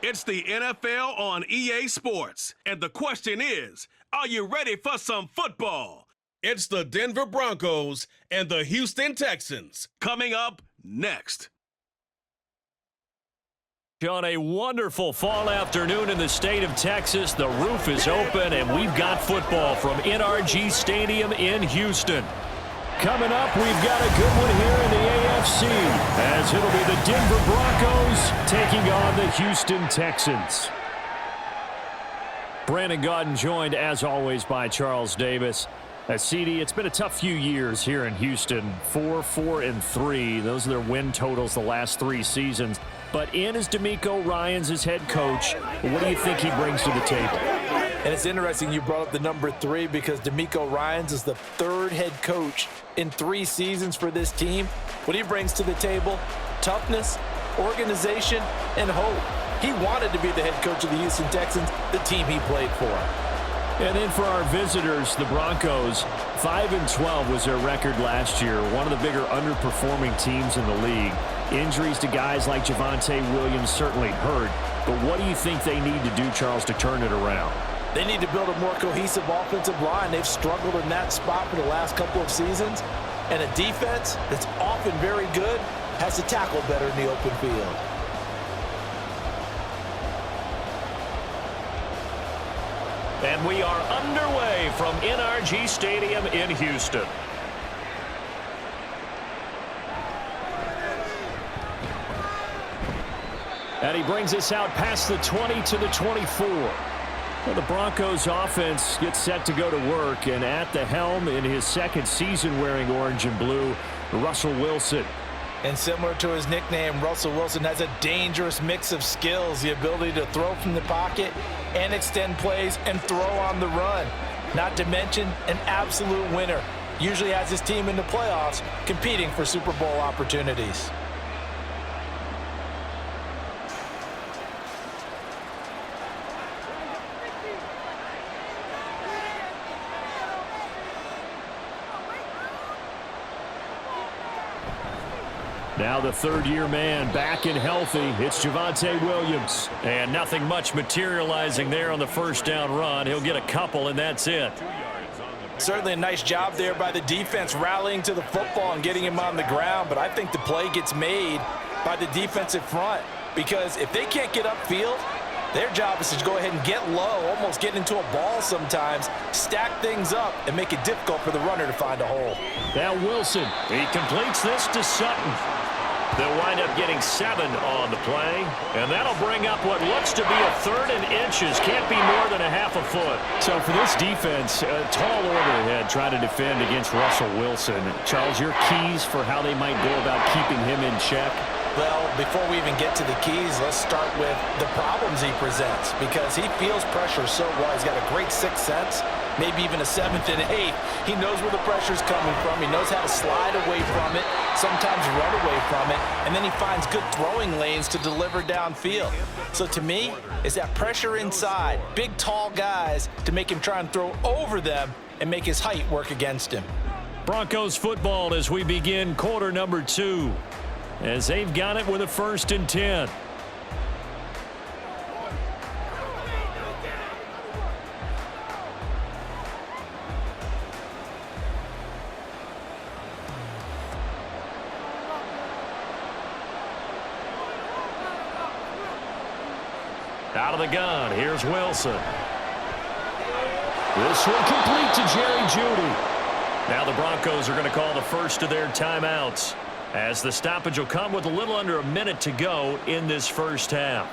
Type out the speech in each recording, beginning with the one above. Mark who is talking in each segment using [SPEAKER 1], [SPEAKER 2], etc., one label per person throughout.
[SPEAKER 1] It's the NFL on EA Sports. And the question is, are you ready for some football? It's the Denver Broncos and the Houston Texans. Coming up next.
[SPEAKER 2] On a wonderful fall afternoon in the state of Texas, the roof is open, and we've got football from NRG Stadium in Houston. Coming up, we've got a good one here in the AFC, as it'll be the Denver Broncos taking on the Houston Texans. Brandon Gaudin joined, as always, by Charles Davis. CD, it's been a tough few years here in Houston. 4-4-3. Those are their win totals the last 3 seasons. But in is DeMeco Ryans, his head coach. What do you think he brings to the table?
[SPEAKER 3] And it's interesting you brought up the number 3 because DeMeco Ryans is the 3rd head coach in 3 seasons for this team. What he brings to the table: toughness, organization, and hope. He wanted to be the head coach of the Houston Texans, the team he played for.
[SPEAKER 2] And then for our visitors, the Broncos, 5-12 was their record last year. One of the bigger underperforming teams in the league. Injuries to guys like Javonte Williams certainly hurt. But what do you think they need to do, Charles, to turn it around?
[SPEAKER 3] They need to build a more cohesive offensive line. They've struggled in that spot for the last couple of seasons. And a defense that's often very good has to tackle better in the open field.
[SPEAKER 2] And we are underway from NRG Stadium in Houston. And he brings us out past the 20 to the 24. Well, the Broncos offense gets set to go to work, and at the helm in his 2nd season wearing orange and blue, Russell Wilson.
[SPEAKER 3] And similar to his nickname, Russell Wilson has a dangerous mix of skills, the ability to throw from the pocket and extend plays and throw on the run. Not to mention an absolute winner. Usually has his team in the playoffs competing for Super Bowl opportunities.
[SPEAKER 2] Now the 3rd-year man back and healthy. It's Javonte Williams. And nothing much materializing there on the first down run. He'll get a couple, and that's it.
[SPEAKER 3] Certainly a nice job there by the defense rallying to the football and getting him on the ground. But I think the play gets made by the defensive front. Because if they can't get upfield, their job is to go ahead and get low, almost get into a ball sometimes, stack things up, and make it difficult for the runner to find a hole.
[SPEAKER 2] Now Wilson, he completes this to Sutton. They'll wind up getting 7 on the play, and that'll bring up what looks to be a 3rd and inches. Can't be more than a half a foot. So for this defense, a tall order ahead trying to defend against Russell Wilson. Charles, your keys for how they might go about keeping him in check?
[SPEAKER 3] Well, before we even get to the keys, let's start with the problems he presents, because he feels pressure so well. He's got a great 6th sense, maybe even a 7th and 8th. He knows where the pressure's coming from. He knows how to slide away from it, sometimes run away from it, and then he finds good throwing lanes to deliver downfield. So to me, it's that pressure inside, big, tall guys to make him try and throw over them and make his height work against him.
[SPEAKER 2] Broncos football as we begin quarter number 2. As they've got it with a 1st and 10. Out of the gun, here's Wilson. This one complete to Jerry Jeudy. Now the Broncos are going to call the first of their timeouts, as the stoppage will come with a little under a minute to go in this first half.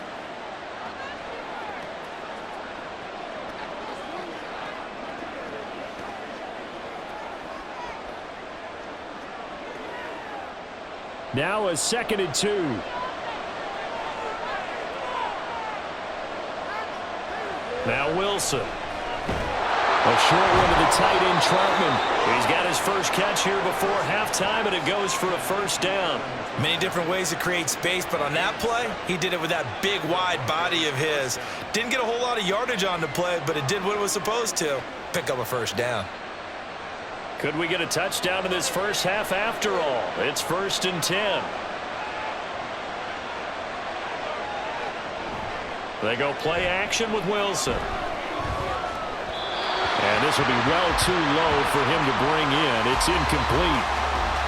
[SPEAKER 2] Now a 2nd and 2. Now Wilson. A short one to the tight end, Troutman. He's got his first catch here before halftime, and it goes for a 1st down.
[SPEAKER 3] Many different ways to create space, but on that play, he did it with that big, wide body of his. Didn't get a whole lot of yardage on the play, but it did what it was supposed to. Pick up a 1st down.
[SPEAKER 2] Could we get a touchdown in this first half after all? It's 1st and 10. They go play action with Wilson. And this will be well too low for him to bring in. It's incomplete.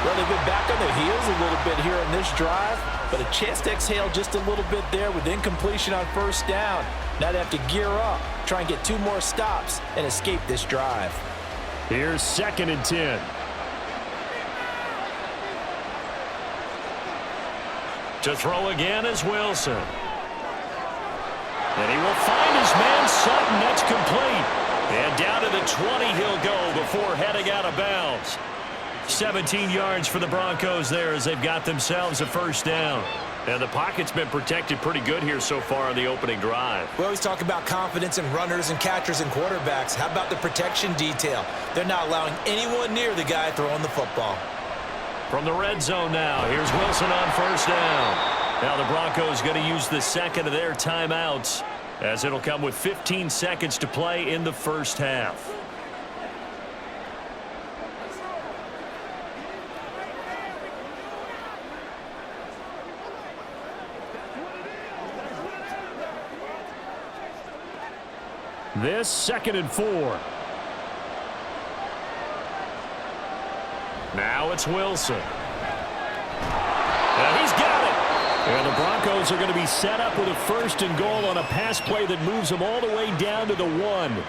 [SPEAKER 3] Well, they've been back on their heels a little bit here in this drive, but a chance to exhale just a little bit there with incompletion on first down. Now they have to gear up, try and get 2 more stops, and escape this drive.
[SPEAKER 2] Here's 2nd and 10. To throw again is Wilson. And he will find his man Sutton. That's complete. And down to the 20 he'll go before heading out of bounds. 17 yards for the Broncos there as they've got themselves a first down. And the pocket's been protected pretty good here so far on the opening drive.
[SPEAKER 3] We always talk about confidence in runners and catchers and quarterbacks. How about the protection detail? They're not allowing anyone near the guy throwing the football.
[SPEAKER 2] From the red zone now, here's Wilson on first down. Now the Broncos going to use the second of their timeouts, as it'll come with 15 seconds to play in the first half. This 2nd and 4. Now it's Wilson. And he's got it. And the Broncos are going to be set up with a 1st and goal on a pass play that moves them all the way down to the 1.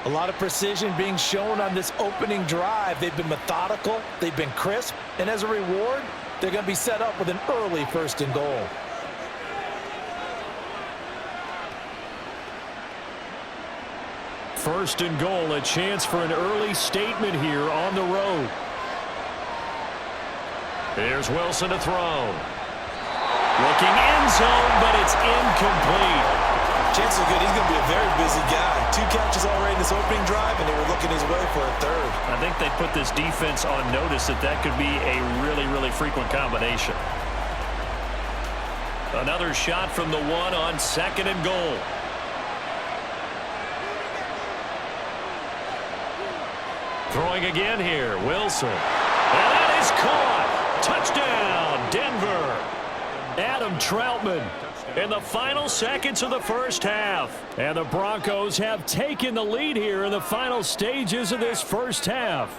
[SPEAKER 3] A lot of precision being shown on this opening drive. They've been methodical, they've been crisp, and as a reward, they're going to be set up with an early 1st and goal.
[SPEAKER 2] First and goal, a chance for an early statement here on the road. Here's Wilson to throw. Looking end zone, but it's incomplete.
[SPEAKER 3] Chances are good he's going to be a very busy guy. 2 catches already in this opening drive, and they were looking his way for a 3rd.
[SPEAKER 2] I think they put this defense on notice that could be a really, really frequent combination. Another shot from the 1 on 2nd and goal. Throwing again here, Wilson. And that is caught. Touchdown, Denver. Adam Troutman in the final seconds of the first half. And the Broncos have taken the lead here in the final stages of this first half.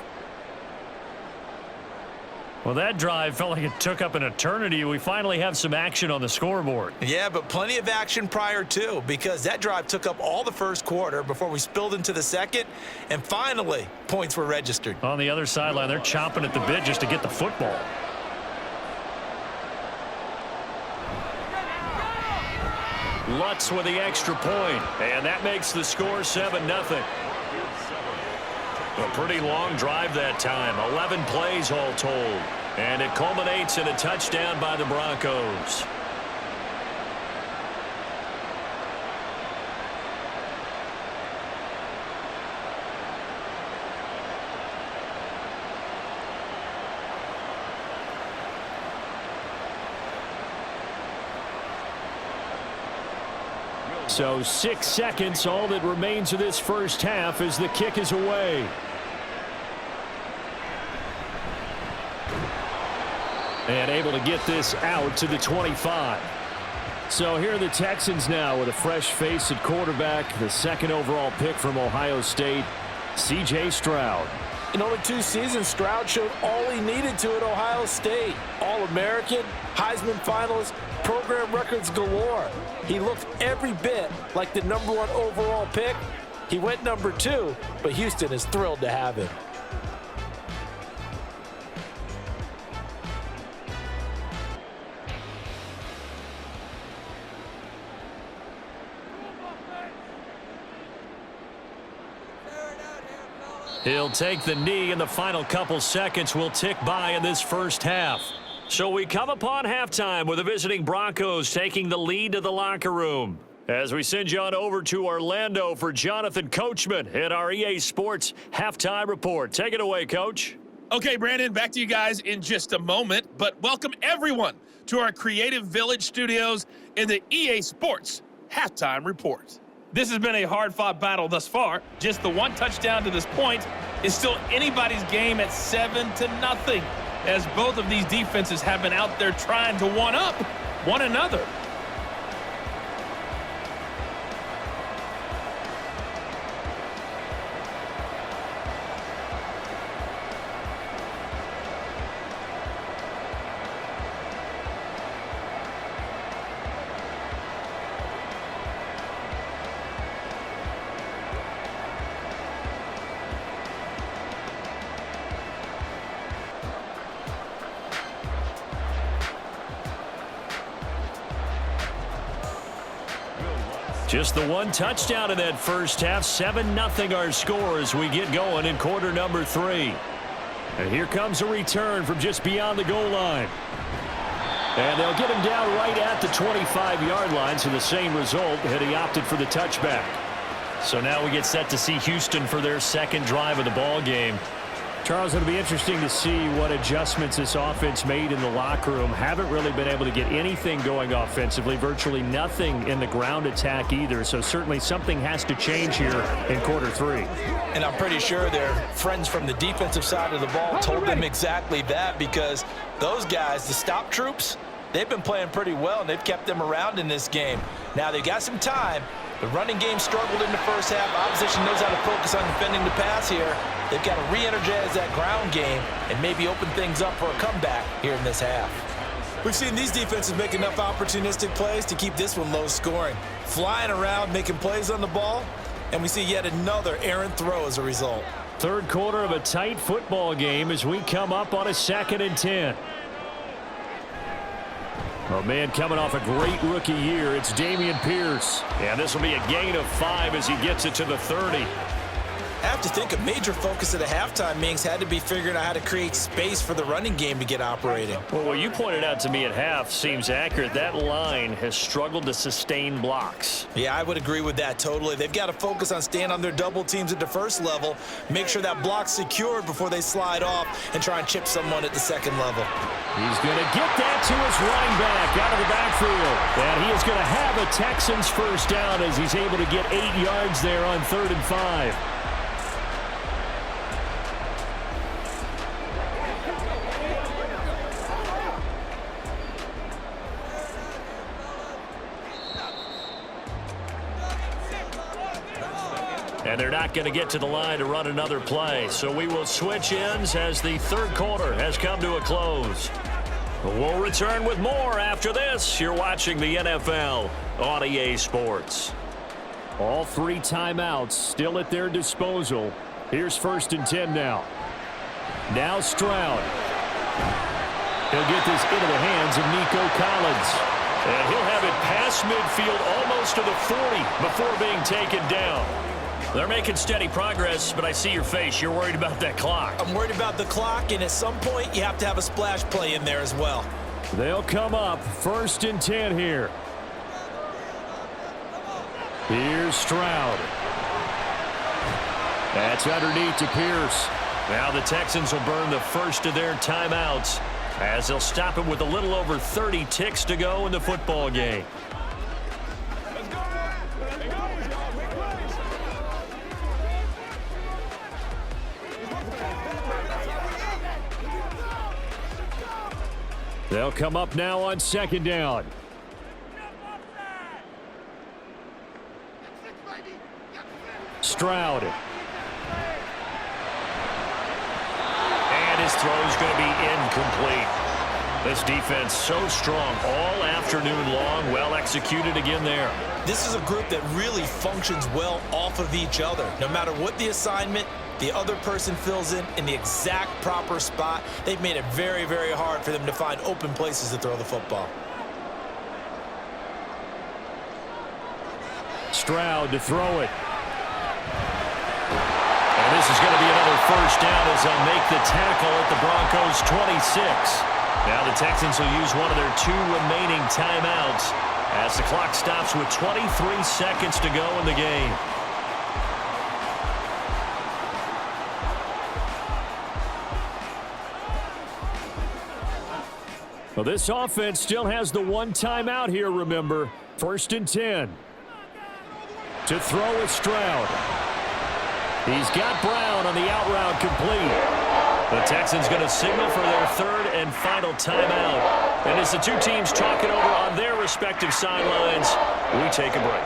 [SPEAKER 2] Well, that drive felt like it took up an eternity. We finally have some action on the scoreboard.
[SPEAKER 3] Yeah, but plenty of action prior to, because that drive took up all the first quarter before we spilled into the second, and finally, points were registered.
[SPEAKER 2] On the other sideline, they're chomping at the bit just to get the football. Lutz with the extra point, and that makes the score 7-0. A pretty long drive that time, 11 plays all told, and it culminates in a touchdown by the Broncos. So 6 seconds, all that remains of this first half as the kick is away. And able to get this out to the 25. So here are the Texans now with a fresh face at quarterback, the 2nd overall pick from Ohio State, C.J. Stroud.
[SPEAKER 3] In only 2 seasons, Stroud showed all he needed to at Ohio State. All-American, Heisman finalist, program records galore. He looked every bit like the #1 overall pick. He went #2, but Houston is thrilled to have him.
[SPEAKER 2] He'll take the knee, and the final couple seconds will tick by in this first half. So we come upon halftime with the visiting Broncos taking the lead to the locker room. As we send you on over to Orlando for Jonathan Coachman at our EA Sports Halftime Report. Take it away, Coach.
[SPEAKER 4] Okay, Brandon, back to you guys in just a moment, but welcome everyone to our Creative Village studios in the EA Sports Halftime Report. This has been a hard-fought battle thus far. Just the 1 touchdown to this point is still anybody's game at 7-0, as both of these defenses have been out there trying to one-up one another.
[SPEAKER 2] Just the one touchdown in that first half. 7-0 our score as we get going in quarter number 3. And here comes a return from just beyond the goal line. And they'll get him down right at the 25-yard line, so the same result had he opted for the touchback. So now we get set to see Houston for their second drive of the ball game. Charles, it'll be interesting to see what adjustments this offense made in the locker room. Haven't really been able to get anything going offensively, virtually nothing in the ground attack either. So certainly something has to change here in quarter 3.
[SPEAKER 3] And I'm pretty sure their friends from the defensive side of the ball told them exactly that, because those guys, the stop troops, they've been playing pretty well, and they've kept them around in this game. Now they've got some time. The running game struggled in the first half. Opposition knows how to focus on defending the pass here. They've got to re-energize that ground game and maybe open things up for a comeback here in this half.
[SPEAKER 5] We've seen these defenses make enough opportunistic plays to keep this one low scoring. Flying around, making plays on the ball, and we see yet another errant throw as a result.
[SPEAKER 2] Third quarter of a tight football game as we come up on a 2nd and 10. Oh, man, coming off a great rookie year, it's Dameon Pierce. And this will be a gain of 5 as he gets it to the 30.
[SPEAKER 5] I have to think a major focus at the halftime, Mings, had to be figuring out how to create space for the running game to get operating.
[SPEAKER 2] Well, what you pointed out to me at half seems accurate. That line has struggled to sustain blocks.
[SPEAKER 5] Yeah, I would agree with that totally. They've got to focus on staying on their double teams at the first level, make sure that block's secured before they slide off and try and chip someone at the second level.
[SPEAKER 2] He's going to get that to his running back out of the backfield. And he is going to have a Texans first down as he's able to get 8 yards there on 3rd and 5. And they're not going to get to the line to run another play. So we will switch ends as the third quarter has come to a close. We'll return with more after this. You're watching the NFL on EA Sports. All 3 timeouts still at their disposal. Here's 1st and 10 now. Now Stroud. He'll get this into the hands of Nico Collins. And he'll have it past midfield almost to the 40 before being taken down. They're making steady progress, but I see your face. You're worried about that clock.
[SPEAKER 5] I'm worried about the clock, and at some point, you have to have a splash play in there as well.
[SPEAKER 2] They'll come up 1st and 10 here. Here's Stroud. That's underneath to Pierce. Now the Texans will burn the first of their timeouts as they'll stop it with a little over 30 ticks to go in the football game. They'll come up now on 2nd down. Stroud. And his throw is going to be incomplete. This defense so strong all afternoon long. Well executed again there.
[SPEAKER 5] This is a group that really functions well off of each other. No matter what the assignment, the other person fills in the exact proper spot. They've made it very, very hard for them to find open places to throw the football.
[SPEAKER 2] Stroud to throw it. And this is going to be another first down as they'll make the tackle at the Broncos 26. Now the Texans will use one of their 2 remaining timeouts as the clock stops with 23 seconds to go in the game. Well, this offense still has the 1 timeout here, remember. 1st and 10. To throw is Stroud. He's got Brown on the out route complete. The Texans going to signal for their 3rd and final timeout. And as the 2 teams talk it over on their respective sidelines, we take a break.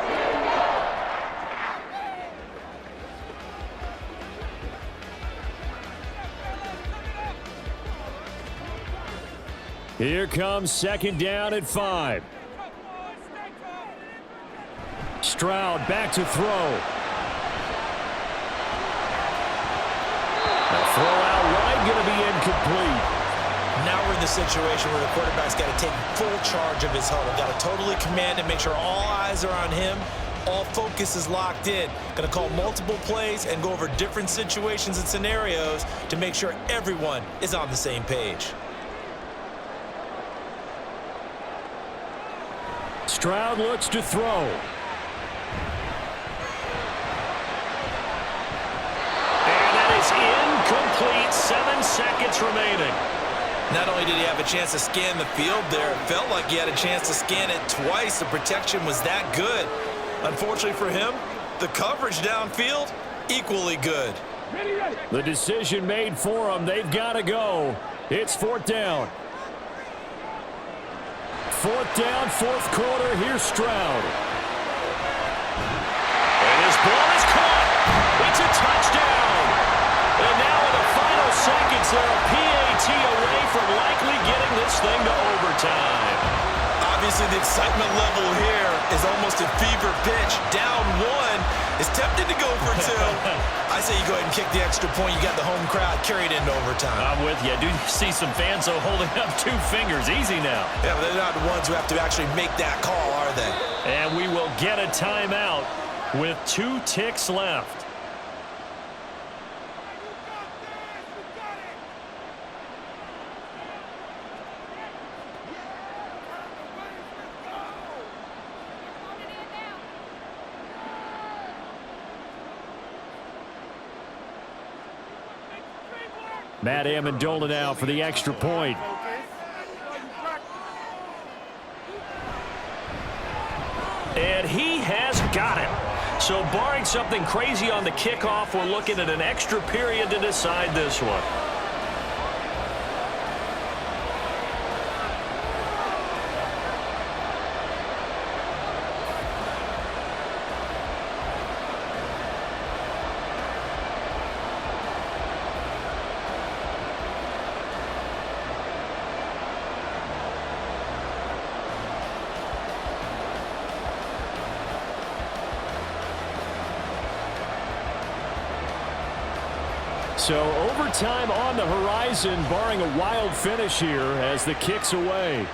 [SPEAKER 2] Here comes 2nd down at 5. Stroud back to throw. The throw out wide going to be incomplete.
[SPEAKER 5] Now we're in the situation where the quarterback's got to take full charge of his huddle. Got to totally command and make sure all eyes are on him. All focus is locked in. Going to call multiple plays and go over different situations and scenarios to make sure everyone is on the same page.
[SPEAKER 2] Stroud looks to throw. And that is incomplete. 7 seconds remaining.
[SPEAKER 5] Not only did he have a chance to scan the field there, it felt like he had a chance to scan it twice. The protection was that good. Unfortunately for him, the coverage downfield, equally good.
[SPEAKER 2] The decision made for them. They've got to go. It's 4th down. 4th down, 4th quarter. Here's Stroud. And his ball is caught. It's a touchdown. And now in the final seconds, they're a PAT away from likely getting this thing to overtime.
[SPEAKER 5] Obviously, the excitement level here is almost a fever pitch. Down 1 is tempted to go for 2. I say you go ahead and kick the extra point. You got the home crowd carried into overtime.
[SPEAKER 2] I'm with you. I do see some fans though holding up 2 fingers. Easy now.
[SPEAKER 5] Yeah, but they're not the ones who have to actually make that call, are they?
[SPEAKER 2] And we will get a timeout with 2 ticks left. Matt Amendola now for the extra point. And he has got it. So barring something crazy on the kickoff, we're looking at an extra period to decide this one. So overtime on the horizon, barring a wild finish here as the kick's away.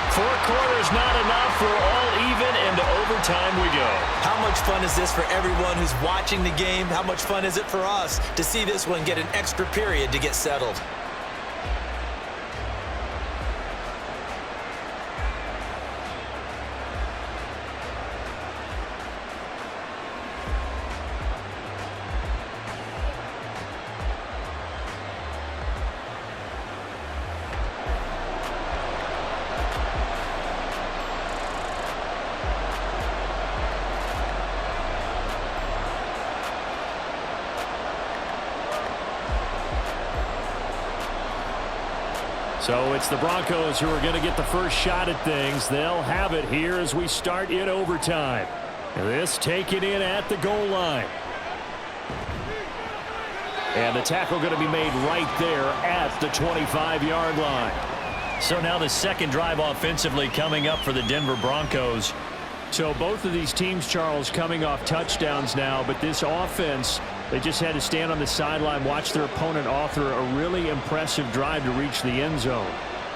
[SPEAKER 2] Four quarters not enough. We're all even, and to overtime we go.
[SPEAKER 5] How much fun is this for everyone who's watching the game? How much fun is it for us to see this one get an extra period to get settled?
[SPEAKER 2] So it's the Broncos who are going to get the first shot at things. They'll have it here as we start in overtime. This taken in at the goal line. And the tackle going to be made right there at the 25-yard line. So now the second drive offensively coming up for the Denver Broncos. So both of these teams, Charles, coming off touchdowns now, but this offense, they just had to stand on the sideline, watch their opponent author a really impressive drive to reach the end zone.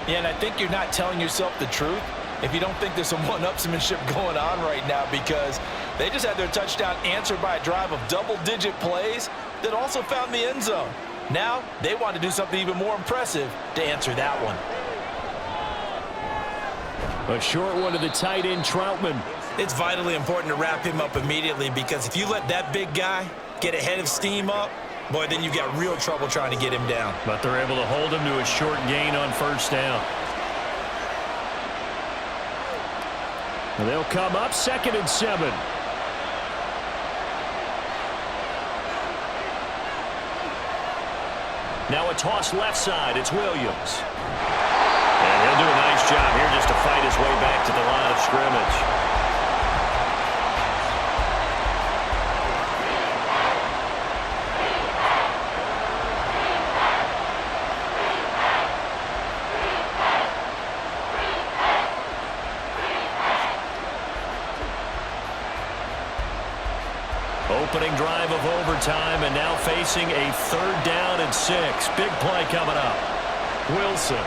[SPEAKER 3] Yeah, and I think you're not telling yourself the truth if you don't think there's some one-upsmanship going on right now, because they just had their touchdown answered by a drive of double-digit plays that also found the end zone. Now they want to do something even more impressive to answer that one.
[SPEAKER 2] A short one to the tight end, Troutman.
[SPEAKER 5] It's vitally important to wrap him up immediately, because if you let that big guy get ahead of steam up, boy, then you've got real trouble trying to get him down.
[SPEAKER 2] But they're able to hold him to a short gain on first down. And they'll come up 2nd and 7. Now a toss left side. It's Williams. And he'll do a nice job here just to fight his way back to the line of scrimmage. Opening drive of overtime, and now facing a 3rd down and 6. Big play coming up. Wilson.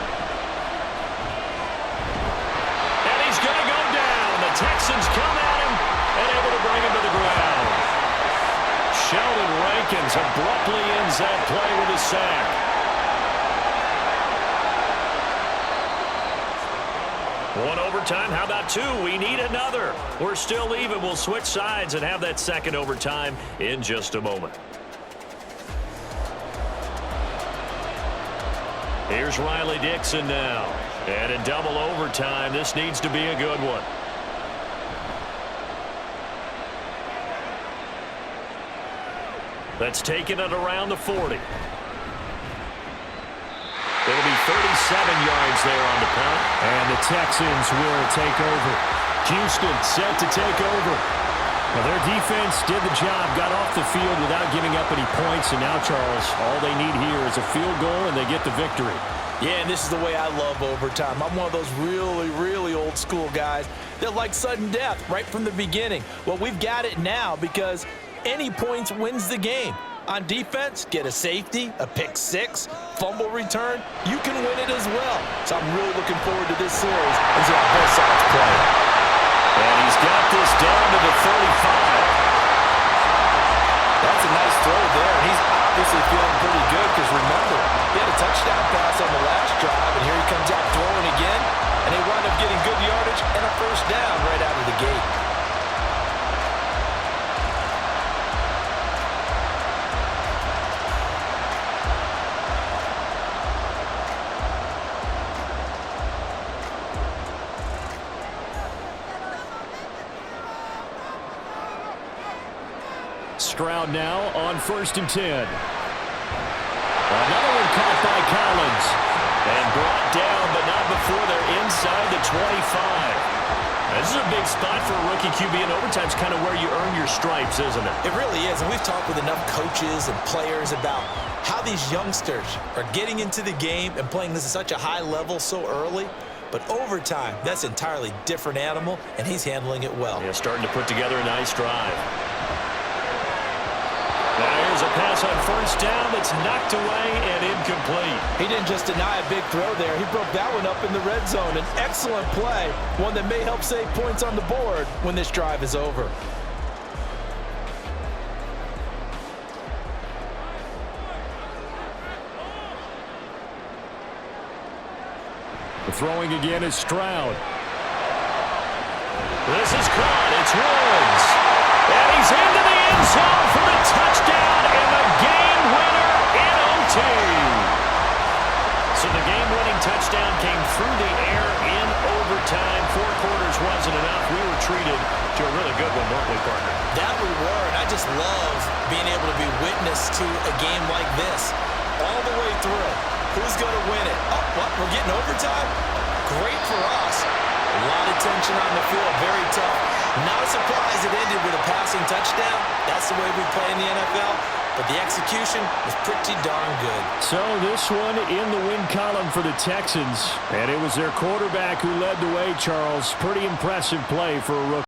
[SPEAKER 2] And he's going to go down. The Texans come at him and able to bring him to the ground. Sheldon Rankins abruptly ends that play with a sack. One overtime. How about 2? We need another. We're still even. We'll switch sides and have that second overtime in just a moment. Here's Riley Dixon now. And in double overtime, this needs to be a good one. That's taking it around the 40. It'll be 37 yards there on the punt.
[SPEAKER 6] And the Texans will take over. Houston set to take over. Well, their defense did the job, got off the field without giving up any points. And now, Charles, all they need here is a field goal, and they get the victory.
[SPEAKER 3] Yeah, and this is the way I love overtime. I'm one of those really, really old school guys that like sudden death right from the beginning. Well, we've got it now because any points wins the game. On defense, get a safety, a pick 6, fumble return, you can win it as well. So I'm really looking forward to this series and see how both sides play.
[SPEAKER 2] And he's got this down to the 35.
[SPEAKER 3] That's a nice throw there. He's obviously feeling pretty good because remember, he had a touchdown pass on the last drive, and here he comes out throwing again, and they wind up getting good yardage and a 1st down right out of the gate.
[SPEAKER 6] Stroud now on 1st and 10. Another one caught by Collins.
[SPEAKER 2] And brought down, but not before they're inside the 25. This is a big spot for a rookie QB, and overtime's kind of where you earn your stripes, isn't it?
[SPEAKER 3] It really is, and we've talked with enough coaches and players about how these youngsters are getting into the game and playing this at such a high level so early. But overtime, that's an entirely different animal, and he's handling it well.
[SPEAKER 2] Yeah, starting to put together a nice drive. Now here's a pass on 1st down that's knocked away and incomplete.
[SPEAKER 3] He didn't just deny a big throw there. He broke that one up in the red zone. An excellent play, one that may help save points on the board when this drive is over.
[SPEAKER 6] The throwing again is Stroud.
[SPEAKER 2] This is caught. It's Woods. And he's into the end zone for the touchdown and the game winner in OT. So the game-winning touchdown came through the air in overtime. 4 quarters wasn't enough. We were treated to a really good one, weren't we, partner?
[SPEAKER 3] That we were, and I just love being able to be witness to a game like this all the way through. Who's going to win it? Oh, what? We're getting overtime? Great for us. A lot of tension on the field, very tough. Not a surprise it ended with a passing touchdown. That's the way we play in the NFL. But the execution was pretty darn good.
[SPEAKER 6] So this one in the win column for the Texans. And it was their quarterback who led the way, Charles. Pretty impressive play for a rookie.